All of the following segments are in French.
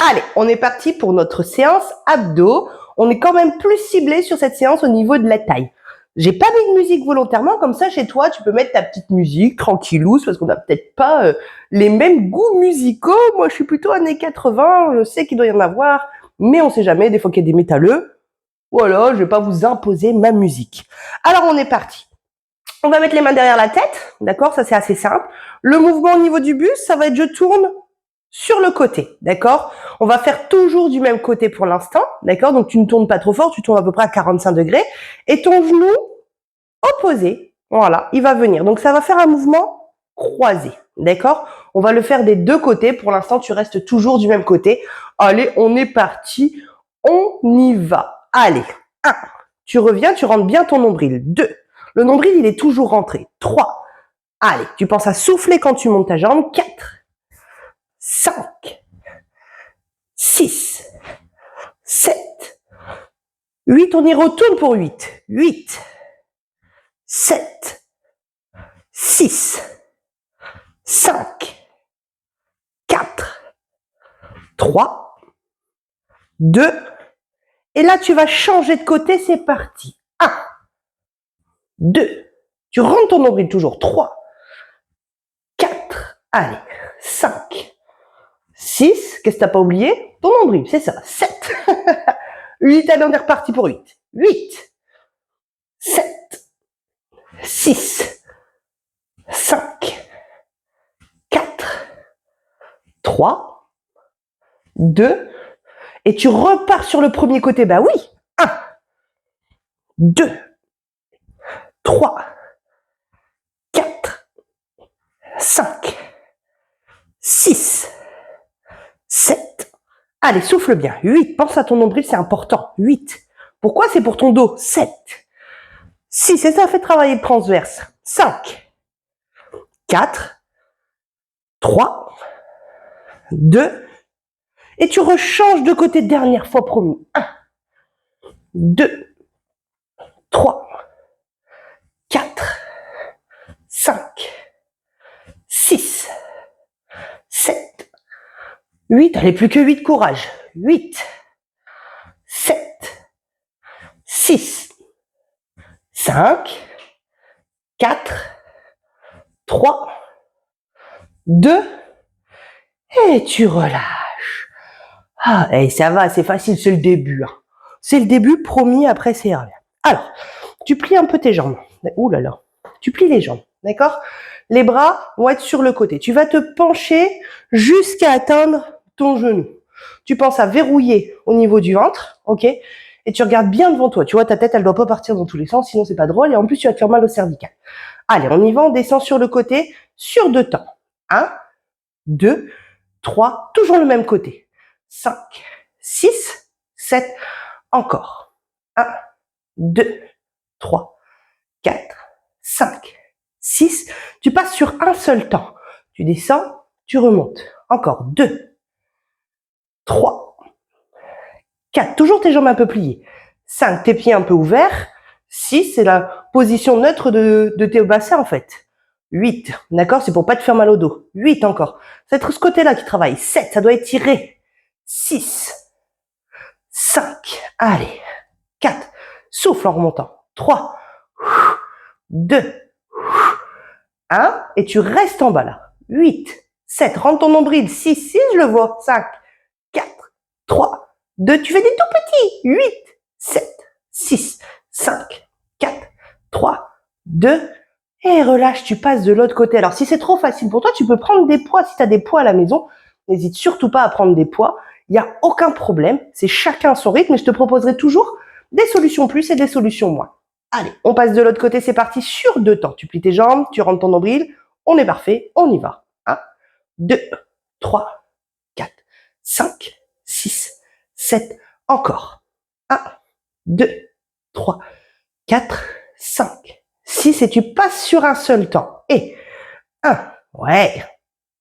Allez, on est parti pour notre séance abdos. On est quand même plus ciblé sur cette séance au niveau de la taille. J'ai pas mis de musique volontairement, comme ça chez toi tu peux mettre ta petite musique tranquillou, parce qu'on n'a peut-être pas les mêmes goûts musicaux. Moi je suis plutôt années 80, je sais qu'il doit y en avoir, mais on sait jamais, des fois qu'il y a des métalleux. Voilà, je vais pas vous imposer ma musique. Alors on est parti. On va mettre les mains derrière la tête, d'accord? Ça c'est assez simple. Le mouvement au niveau du buste, ça va être je tourne sur le côté, d'accord? On va faire toujours du même côté pour l'instant, d'accord? Donc tu ne tournes pas trop fort, tu tournes à peu près à 45 degrés. Et ton genou opposé, voilà, il va venir. Donc ça va faire un mouvement croisé, d'accord? On va le faire des deux côtés. Pour l'instant, tu restes toujours du même côté. Allez, on est parti. On y va. Allez, 1. Tu reviens, tu rentres bien ton nombril. 2. Le nombril, il est toujours rentré. 3. Allez, tu penses à souffler quand tu montes ta jambe. 4. 5, 6, 7, 8, on y retourne pour 8, 8, 7, 6, 5, 4, 3, 2, et là tu vas changer de côté, c'est parti. 1, 2, tu rentres ton nombril toujours, 3, 4, allez, 5, 6, qu'est-ce que t'as pas oublié? Ton nombril, c'est ça, 7, 8, allez on est reparti pour 8, 8, 7, 6, 5, 4, 3, 2, et tu repars sur le premier côté, bah oui, 1, 2, 3, 4, 5, 6, 7, allez, souffle bien, 8, pense à ton nombril, c'est important, 8, pourquoi? C'est pour ton dos, 7, 6, et ça fait travailler le transverse, 5, 4, 3, 2, et tu rechanges de côté, dernière fois promis, 1, 2, 3, 4, 5, 6, 7, 8, allez, plus que 8, courage, 8, 7, 6, 5, 4, 3, 2, et tu relâches. Ah, et ça va, c'est facile, c'est le début. Hein. C'est le début, promis, après c'est rien. Alors, tu plies un peu tes jambes. Ouh là là. Tu plies les jambes, d'accord? Les bras vont être sur le côté. Tu vas te pencher jusqu'à atteindre ton genou. Tu penses à verrouiller au niveau du ventre, ok? Et tu regardes bien devant toi. Tu vois, ta tête, elle doit pas partir dans tous les sens, sinon c'est pas drôle. Et en plus, tu vas te faire mal au cervical. Allez, on y va, on descend sur le côté, sur 2 temps. 1, 2, 3, toujours le même côté. 5, 6, 7, encore. 1, 2, 3, 4, 5, 6. Tu passes sur un seul temps. Tu descends, tu remontes. Encore 2, 3, 4. Toujours tes jambes un peu pliées. 5, tes pieds un peu ouverts. 6, c'est la position neutre de tes bassins en fait. 8, d'accord? C'est pour pas te faire mal au dos. 8 encore. Ça va être ce côté-là qui travaille. 7, ça doit être tiré. 6, 5, allez. 4, souffle en remontant. 3, 2, 1, et tu restes en bas là. 8, 7, rentre ton nombril. 6, 6, je le vois. 5, 4, 3, 2, tu fais des tout petits. 8, 7, 6, 5, 4, 3, 2, et relâche, tu passes de l'autre côté. Alors, si c'est trop facile pour toi, tu peux prendre des poids. Si tu as des poids à la maison, n'hésite surtout pas à prendre des poids. Il n'y a aucun problème. C'est chacun son rythme et je te proposerai toujours des solutions plus et des solutions moins. Allez, on passe de l'autre côté. C'est parti sur 2 temps. Tu plies tes jambes, tu rentres ton nombril. On est parfait. On y va. 1, 2, 3, 4, 5, 6, 7. Encore. 1, 2, 3, 4, 5, 6, et tu passes sur un seul temps. Et 1, ouais.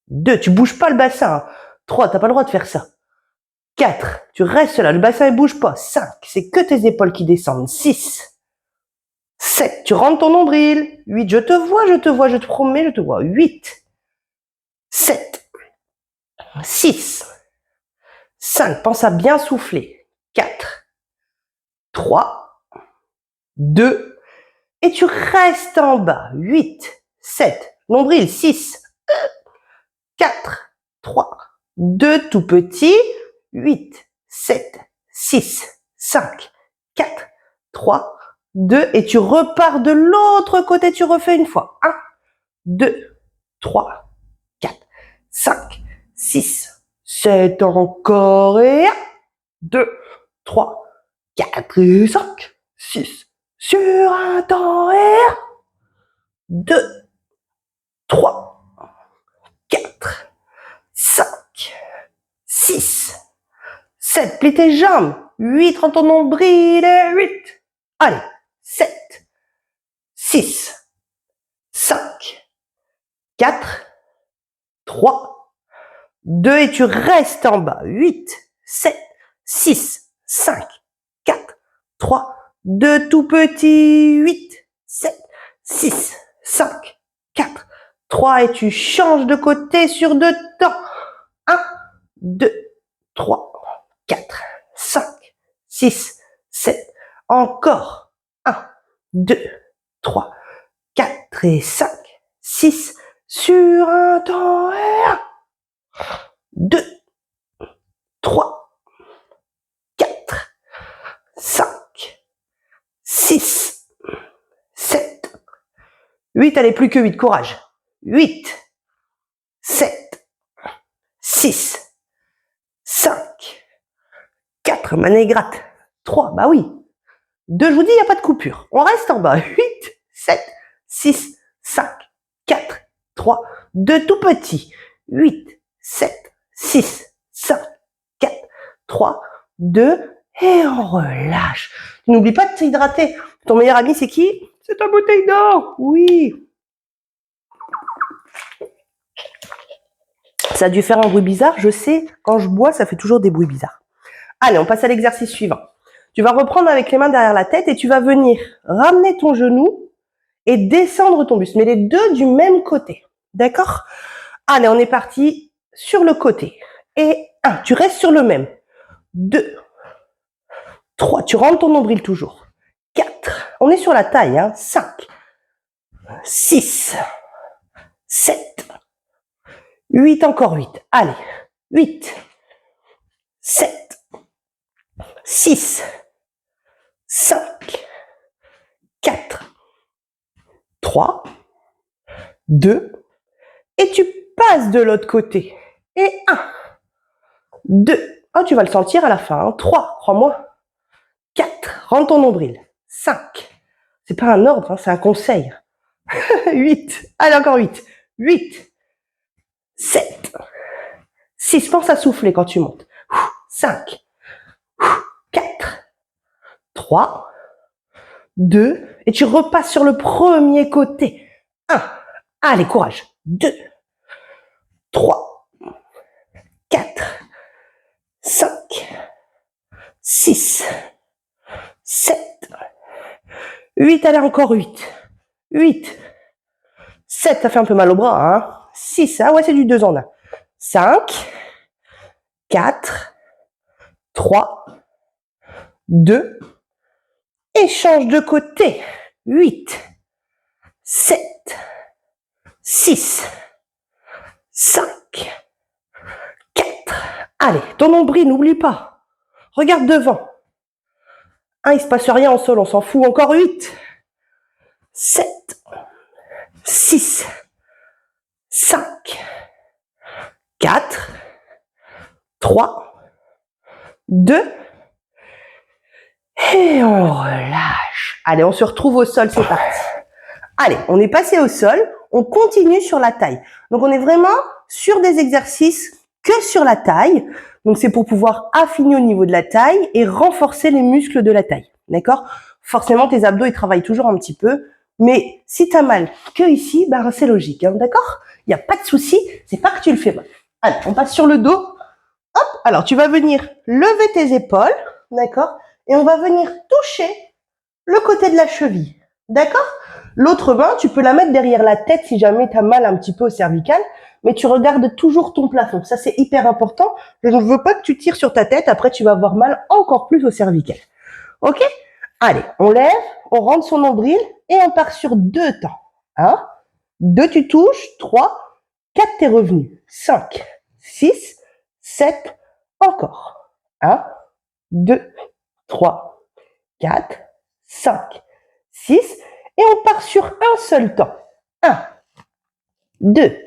2, tu bouges pas le bassin. 3, t'as pas le droit de faire ça. 4, tu restes là, le bassin ne bouge pas. 5, c'est que tes épaules qui descendent. 6, 7, tu rentres ton nombril. 8, je te vois, je te promets, je te vois. 8, 7, 6, 5, pense à bien souffler. 4, 3, 2, et tu restes en bas. 8, 7, nombril, 6, 4, 3, 2, tout petit. 8, 7, 6, 5, 4, 3, 2, et tu repars de l'autre côté, tu refais une fois. 1, 2, 3, 4, 5, 6, 7, encore, et 1, 2, 3, 4, et 5, 6, sur un temps, et 1, 2, 3, 4, 5, 6, 7, plie tes jambes, 8, rends ton nombril, et 8, allez, 7, 6, 5, 4, 3, 2, et tu restes en bas, 8, 7, 6, 5, 4, 3, 2, tout petit, 8, 7, 6, 5, 4, 3, et tu changes de côté sur 2 temps. 1, 2, 3, 4, 5, 6, 7, encore. 1, 2, 3, 4 et 5, 6, sur un temps, et 1, 2, 3, 4, 5, 6, 7, 8, allez, plus que 8, courage. 8, 7, 6, 5, 4, manet gratte. 3, bah oui. 2, je vous dis, il n'y a pas de coupure. On reste en bas. 8, 7, 6, 5, 4, 3, 2, tout petit. 8, 7, 6, 5, 4, 3, 2, et on relâche. N'oublie pas de t'hydrater. Ton meilleur ami, c'est qui? C'est ta bouteille d'eau. Oui. Ça a dû faire un bruit bizarre. Je sais, quand je bois, ça fait toujours des bruits bizarres. Allez, on passe à l'exercice suivant. Tu vas reprendre avec les mains derrière la tête et tu vas venir ramener ton genou et descendre ton buste. Mais les deux du même côté. D'accord? Allez, on est parti sur le côté. Et 1, tu restes sur le même. 2, 3, tu rentres ton nombril toujours. 4, on est sur la taille. 5, 6, 7, 8, encore 8. Allez, 8, 7, 6, 5, 4, 3, 2, et tu passes de l'autre côté. Et 1, 2, oh, tu vas le sentir à la fin. 3, crois-moi. 4, rentre ton nombril. 5, c'est pas un ordre, c'est un conseil. 8, allez, encore 8. 8, 7, 6, pense à souffler quand tu montes. 5, 4, 3, 2, et tu repasses sur le premier côté. 1, allez, courage. 2, 3, 4, 5, 6, 7, 8, allez, encore 8. 8, 7, ça fait un peu mal au bras. 6, ah ouais, c'est du 2 en 1. 5, 4, 3, 2, et change de côté. 8, 7, 6, 5, 4. Allez, ton nombril, n'oublie pas. Regarde devant. Il se passe rien en sol, on s'en fout. Encore 8, 7, 6, 5, 4, 3, 2, et on relâche. Allez, on se retrouve au sol, c'est parti. Allez, on est passé au sol, on continue sur la taille. Donc, on est vraiment sur des exercices que sur la taille. Donc, c'est pour pouvoir affiner au niveau de la taille et renforcer les muscles de la taille. D'accord? Forcément, tes abdos, ils travaillent toujours un petit peu. Mais si tu as mal que ici, ben, c'est logique. D'accord? Il n'y a pas de souci, c'est pas que tu le fais mal. Allez, on passe sur le dos. Hop, alors tu vas venir lever tes épaules. D'accord? Et on va venir toucher le côté de la cheville. D'accord? L'autre main, tu peux la mettre derrière la tête si jamais tu as mal un petit peu au cervical. mais tu regardes toujours ton plafond. Ça, c'est hyper important. Je ne veux pas que tu tires sur ta tête. Après, tu vas avoir mal encore plus au cervical. OK? Allez, on lève, on rentre son nombril et on part sur 2 temps. 1, 2, tu touches. 3, 4, t'es revenu. 5, 6, 7, encore. 1, 2, 3, 4, 5, 6. Et on part sur un seul temps. 1, 2,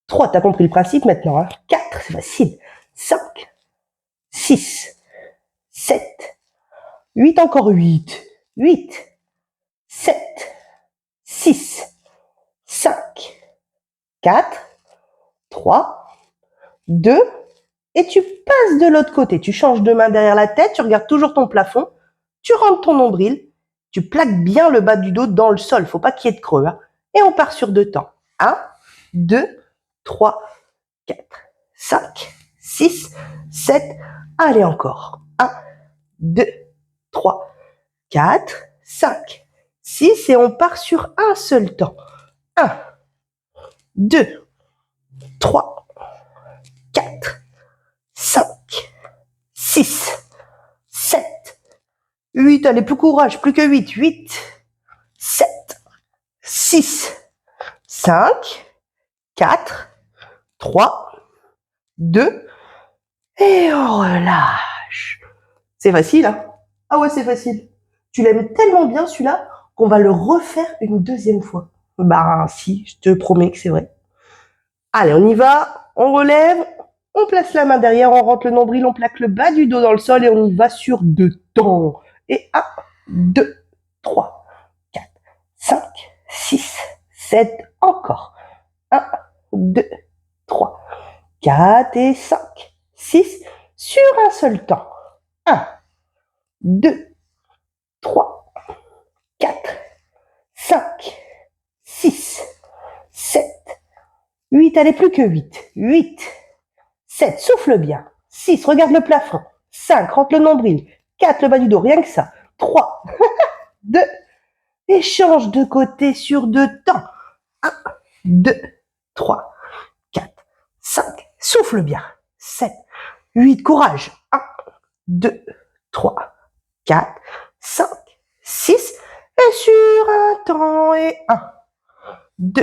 3, t'as compris le principe maintenant, hein? 4, c'est facile. 5, 6, 7, 8, encore 8, 8, 7, 6, 5, 4, 3, 2, et tu passes de l'autre côté. Tu changes de main derrière la tête, tu regardes toujours ton plafond, tu rentres ton nombril, tu plaques bien le bas du dos dans le sol, faut pas qu'il y ait de creux, hein? Et on part sur 2 temps. 1, 2, 3, 4, 5, 6, 7, allez encore. 1, 2, 3, 4, 5, 6, et on part sur un seul temps. 1, 2, 3, 4, 5, 6, 7, 8, allez, plus courage, plus que 8, 8, 7, 6, 5, 4, 3, 2, et on relâche. C'est facile, hein? Ah ouais, c'est facile. Tu l'aimes tellement bien celui-là qu'on va le refaire une deuxième fois. Bah si, je te promets que c'est vrai. Allez, on y va, on relève, on place la main derrière, on rentre le nombril, on plaque le bas du dos dans le sol et on y va sur 2 temps. Et 1, 2, 3, 4, 5, 6, 7, encore. 1, 2, 3, 4 et 5, 6, sur un seul temps. 1, 2, 3, 4, 5, 6, 7, 8, allez, plus que 8, 8, 7, souffle bien, 6, regarde le plafond, 5, rentre le nombril, 4, le bas du dos, rien que ça, 3, 2, et change de côté sur 2 temps, 1, 2, 3, 4, 5, souffle bien, 7, 8, courage, 1, 2, 3, 4, 5, 6, et sur un temps, et 1, 2,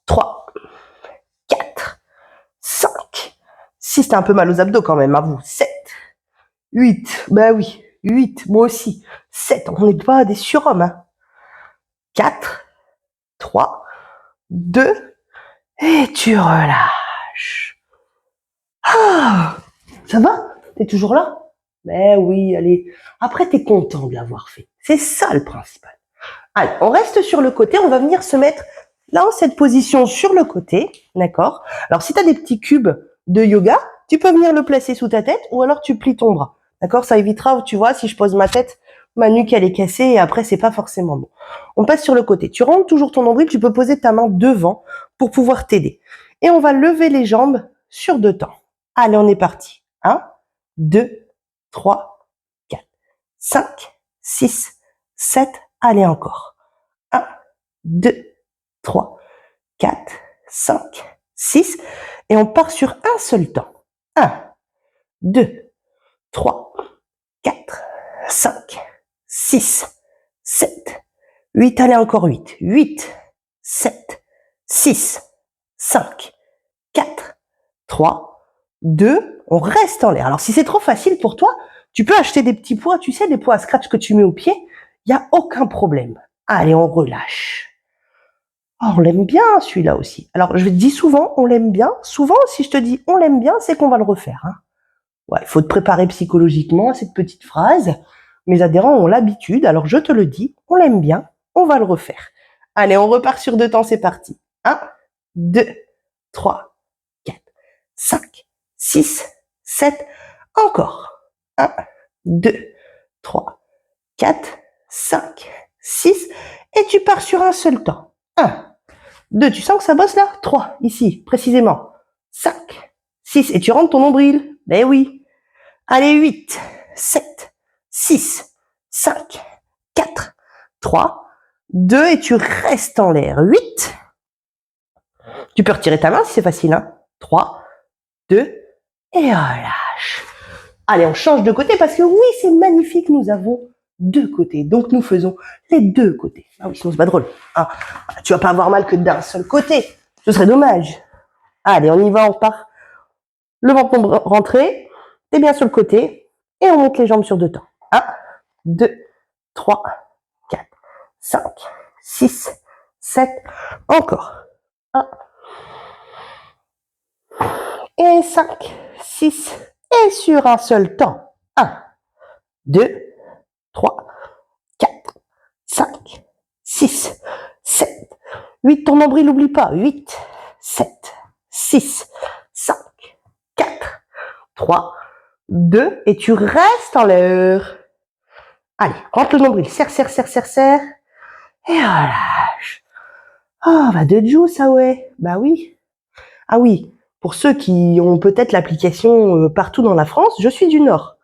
3, 4, 5, 6, t'as un peu mal aux abdos quand même, à vous, 7, 8, bah oui, 8, moi aussi, 7, on n'est pas des surhommes, hein. 4, 3, 2, et tu relâches. Ah, ça va? T'es toujours là? Ben oui, allez. Après, t'es content de l'avoir fait. C'est ça le principal. Allez, on reste sur le côté, on va venir se mettre là en cette position sur le côté, d'accord? Alors si tu as des petits cubes de yoga, tu peux venir le placer sous ta tête ou alors tu plies ton bras, d'accord? Ça évitera, tu vois, si je pose ma tête, ma nuque elle est cassée et après c'est pas forcément bon. On passe sur le côté. Tu rentres toujours ton nombril, tu peux poser ta main devant pour pouvoir t'aider. Et on va lever les jambes sur 2 temps. Allez, on est parti. 1, 2, 3, 4, 5, 6, 7, allez encore. 1, 2, 3, 4, 5, 6. Et on part sur un seul temps. 1, 2, 3, 4, 5, 6, 7, 8. Allez, encore 8. 8, 7, 6, 5, 4, 3, 2. On reste en l'air. Alors, si c'est trop facile pour toi, tu peux acheter des petits poids, tu sais, des poids à scratch que tu mets au pied. Il n'y a aucun problème. Allez, on relâche. Oh, on l'aime bien celui-là aussi. Alors, je te dis souvent, on l'aime bien. Souvent, si je te dis on l'aime bien, c'est qu'on va le refaire, hein. Ouais, il faut te préparer psychologiquement à cette petite phrase. Mes adhérents ont l'habitude, alors je te le dis, on l'aime bien, on va le refaire. Allez, on repart sur 2 temps, c'est parti. 1, 2, 3, 4, 5, 6, 7, encore. 1, 2, 3, 4, 5, 6, et tu pars sur un seul temps. 1, 2, tu sens que ça bosse là? 3, ici, précisément. 5, 6, et tu rentres ton nombril. Ben oui. Allez, 8, 7, 6, 5, 4, 3, 2, et tu restes en l'air. 8, Tu peux retirer ta main si c'est facile. Hein. 3, 2, et relâche. Allez, on change de côté parce que oui, c'est magnifique, nous avons deux côtés. Donc, nous faisons les deux côtés. Ah oui, sinon c'est pas drôle. Hein. Tu vas pas avoir mal que d'un seul côté. Ce serait dommage. Allez, on y va, on part. Le menton rentré, t'es bien sur le côté et on monte les jambes sur deux temps. 1, 2, 3, 4, 5, 6, 7, encore. 1, et 5, 6, et sur un seul temps. 1, 2, 3, 4, 5, 6, 7, 8. Ton nombril, n'oublie pas. 8, 7, 6, 5, 4, 3, 2. Et tu restes en l'air. Allez, rentre le nombril. Serre, serre, serre, serre, serre. Et relâche. Oh, bah de Joe, ça ouais. Bah oui. Ah oui, pour ceux qui ont peut-être l'application partout dans la France, je suis du Nord.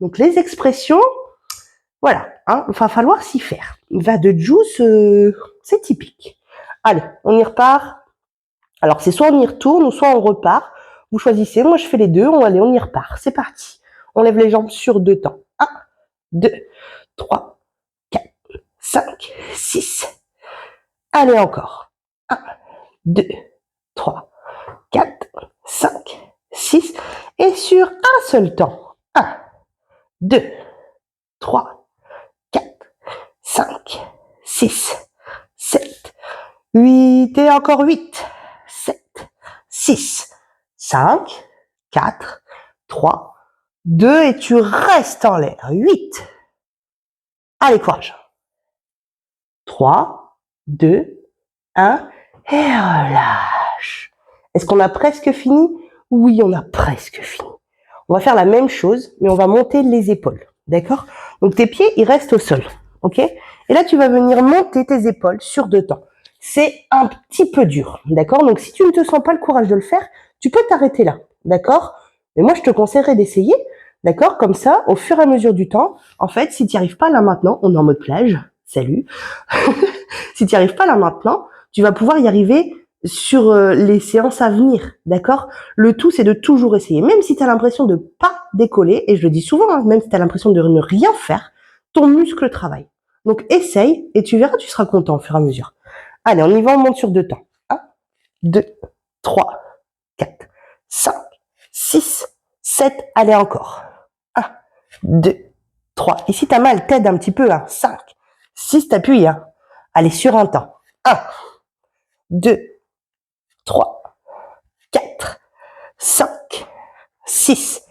Donc les expressions, voilà, hein, va falloir s'y faire. Va de Juice, c'est typique. Allez, on y repart. Alors c'est soit on y retourne ou soit on repart. Vous choisissez, moi je fais les deux. Allez, on y repart. C'est parti. On lève les jambes sur deux temps. 1, 2, 3, 4, 5, 6. Allez encore. 1, 2, 3, 4, 5, 6. Et sur un seul temps. 1, 2, 3, 4, 5, 6, 7, 8. Et encore 8, 7, 6, 5, 4, 3, 2. Et tu restes en l'air. 8. Allez, courage. 3, 2, 1. Et relâche. Est-ce qu'on a presque fini? Oui, on a presque fini. On va faire la même chose, mais on va monter les épaules. D'accord? Donc tes pieds, ils restent au sol. Ok? Et là, tu vas venir monter tes épaules sur deux temps. C'est un petit peu dur. D'accord? Donc si tu ne te sens pas le courage de le faire, tu peux t'arrêter là. D'accord? Mais moi, je te conseillerais d'essayer. D'accord? Comme ça, au fur et à mesure du temps, en fait, si tu n'y arrives pas là maintenant, on est en mode plage. Salut. Si tu n'y arrives pas là maintenant, tu vas pouvoir y arriver sur les séances à venir, d'accord? Le tout, c'est de toujours essayer. Même si tu as l'impression de pas décoller, et je le dis souvent, hein, même si tu as l'impression de ne rien faire, ton muscle travaille. Donc, essaye, et tu verras, tu seras content au fur et à mesure. Allez, on y va, on monte sur deux temps. 1, 2, 3, 4, 5, 6, 7. Allez, encore. 1, 2, 3. Ici, t'as mal, t'aides un petit peu. 5, 6, t'appuies. Allez, sur un temps. 1, 2, 3, 4, 5, 6,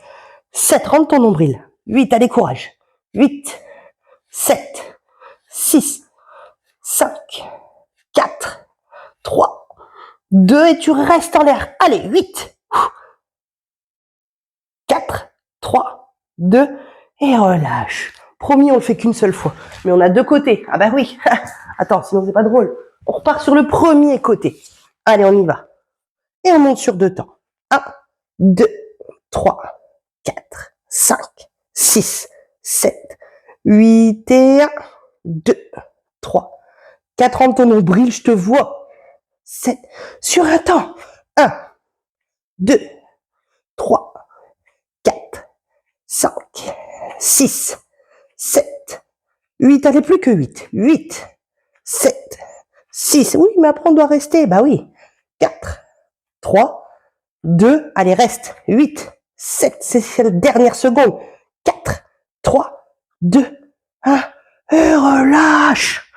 7. Rentre ton nombril. 8, allez, courage. 8, 7, 6, 5, 4, 3, 2. Et tu restes en l'air. Allez, 8, 4, 3, 2. Et relâche. Promis, on le fait qu'une seule fois. Mais on a deux côtés. Ah bah oui. Attends, sinon c'est pas drôle. On repart sur le premier côté. Allez, on y va. Et on monte sur deux temps. 1, 2, 3, 4, 5, 6, 7, 8 et 1, 2, 3, 4. Rentre ton nombril, je te vois. 7. Sur un temps. 1, 2, 3, 4, 5, 6, 7, 8. Allez, plus que 8. 8, 7, 6. Oui, mais après on doit rester. Bah oui. 4, 3, 2. Allez, reste. 8, 7. C'est la dernière seconde. 4, 3, 2, 1. Et relâche.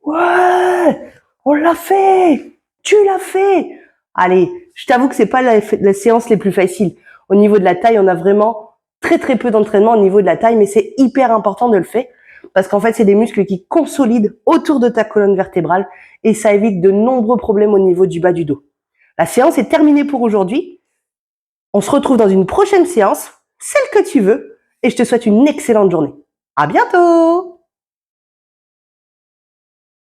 Ouais, on l'a fait. Tu l'as fait. Allez, je t'avoue que c'est pas la séance les plus faciles. Au niveau de la taille, on a vraiment très très peu d'entraînement au niveau de la taille, mais c'est hyper important de le faire parce qu'en fait, c'est des muscles qui consolident autour de ta colonne vertébrale et ça évite de nombreux problèmes au niveau du bas du dos. La séance est terminée pour aujourd'hui. On se retrouve dans une prochaine séance, celle que tu veux, et je te souhaite une excellente journée. À bientôt!